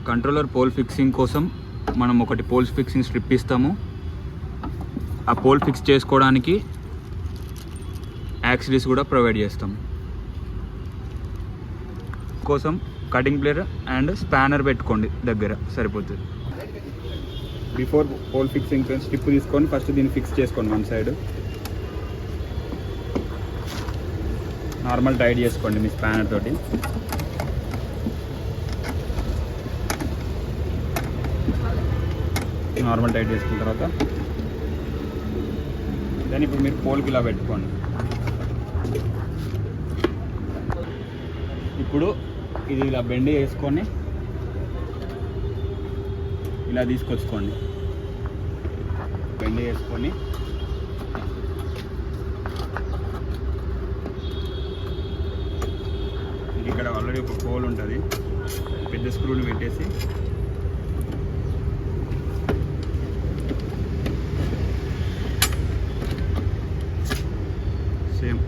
Controller pole fixing కోసం మనం ఒకటి పోల్ ఫిక్సింగ్ స్ట్రిప్ ఇస్తాము. ఆ పోల్ ఫిక్స్ చేసుకోవడానికి యాక్సిరీస్ కూడా ప్రొవైడ్ చేస్తాము. కోసం కటింగ్ ప్లేయర్ అండ్ స్పానర్ పెట్టుకోండి దగ్గర, సరిపోతుంది. బిఫోర్ పోల్ ఫిక్సింగ్ స్ట్రిప్ తీసుకొని ఫస్ట్ దీన్ని ఫిక్స్ చేసుకోండి. వన్ సైడ్ నార్మల్ టైట్ చేసుకోండి మీ స్పానర్ తోటి. నార్మల్ టైట్ చేసుకున్న తర్వాత దాన్ని ఇప్పుడు మీరు పోల్కి ఇలా పెట్టుకోండి. ఇప్పుడు ఇది ఇలా బెండ్ చేసుకొని ఇలా తీసుకొచ్చుకోండి. బెండ్ చేసుకొని ఇక్కడ ఆల్రెడీ ఒక హోల్ ఉంటుంది, పెద్ద స్క్రూని పెట్టేసి సేమ్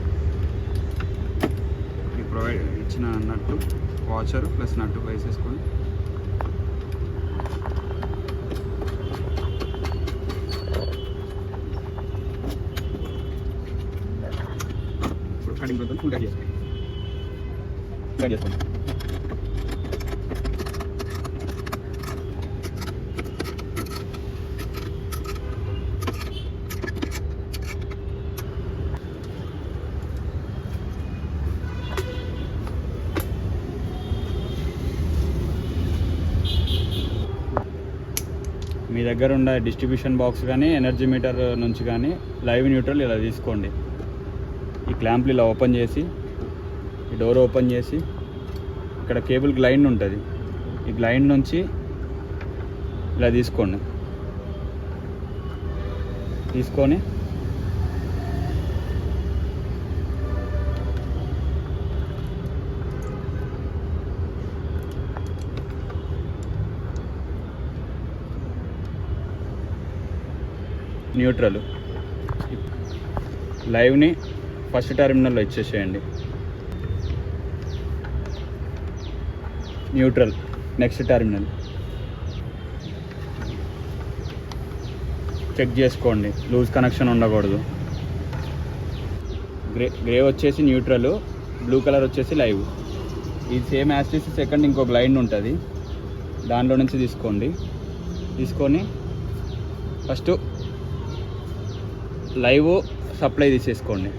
ఈ ప్రొవైడ్ ఇచ్చిన నట్టు, వాచర్ ప్లస్ నట్టు వేసేసుకొని ఇప్పుడు కటింగ్ పోతుంది. ఫుల్ కట్ చేసుకోండి. కట్ చేసుకోండి. మీ దగ్గర ఉన్న డిస్ట్రిబ్యూషన్ బాక్స్ కానీ ఎనర్జీ మీటర్ నుంచి కానీ లైవ్ న్యూట్రల్ ఇలా తీసుకోండి. ఈ క్లాంప్లు ఇలా ఓపెన్ చేసి, ఈ డోర్ ఓపెన్ చేసి, ఇక్కడ కేబుల్ గ్లైండ్ ఉంటుంది, ఈ గ్లైండ్ నుంచి ఇలా తీసుకోండి. తీసుకొని న్యూట్రల్ లైవ్ని ఫస్ట్ టెర్మినల్లో ఇచ్చేసేయండి. న్యూట్రల్ నెక్స్ట్ టెర్మినల్ చెక్ చేసుకోండి, లూజ్ కనెక్షన్ ఉండకూడదు. గ్రే వచ్చేసి న్యూట్రల్, బ్లూ కలర్ వచ్చేసి లైవ్. ఈ సేమ్ యాస్టిస్ సెకండ్ ఇంకో గ్లైండ్ ఉంటుంది, దానిలో నుంచి తీసుకోండి. తీసుకొని ఫస్ట్ లైవ్ సప్లై తీసేసుకోండి.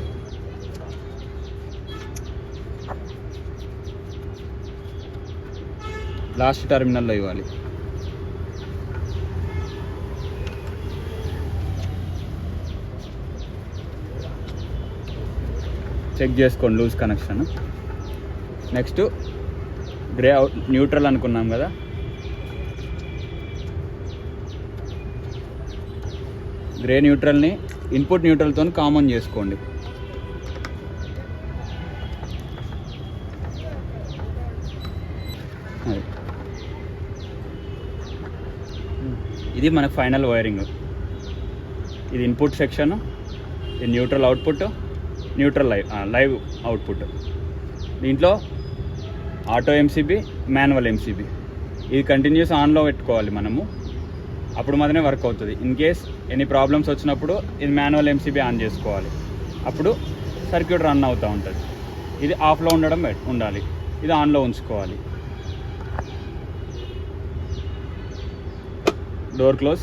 లాస్ట్ టెర్మినల్లో ఇవ్వాలి. చెక్ చేసుకోండి loose connection. Next grey out neutral అనుకున్నాం కదా, గ్రే న్యూట్రల్ని ఇన్పుట్ న్యూట్రల్తో కామన్ చేసుకోండి. ఇది మనకు ఫైనల్ వైరింగ్. ఇది ఇన్పుట్ సెక్షన్, ఇది neutral output, neutral live output. దీంట్లో ఆటో ఎంసీబీ, మాన్యువల్ ఎంసీబీ. ఇది కంటిన్యూస్ ఆన్లో పెట్టుకోవాలి మనము, అప్పుడు మాత్రమే వర్క్ అవుతుంది. ఇన్ కేస్ ఎనీ ప్రాబ్లమ్స్ వచ్చినప్పుడు ఇది మాన్యువల్ ఎంసీబీ ఆన్ చేసుకోవాలి, అప్పుడు సర్క్యూట్ రన్ అవుతూ ఉంటుంది. ఇది ఆఫ్లో ఉండాలి, ఇది ఆన్లో ఉంచుకోవాలి. Door close.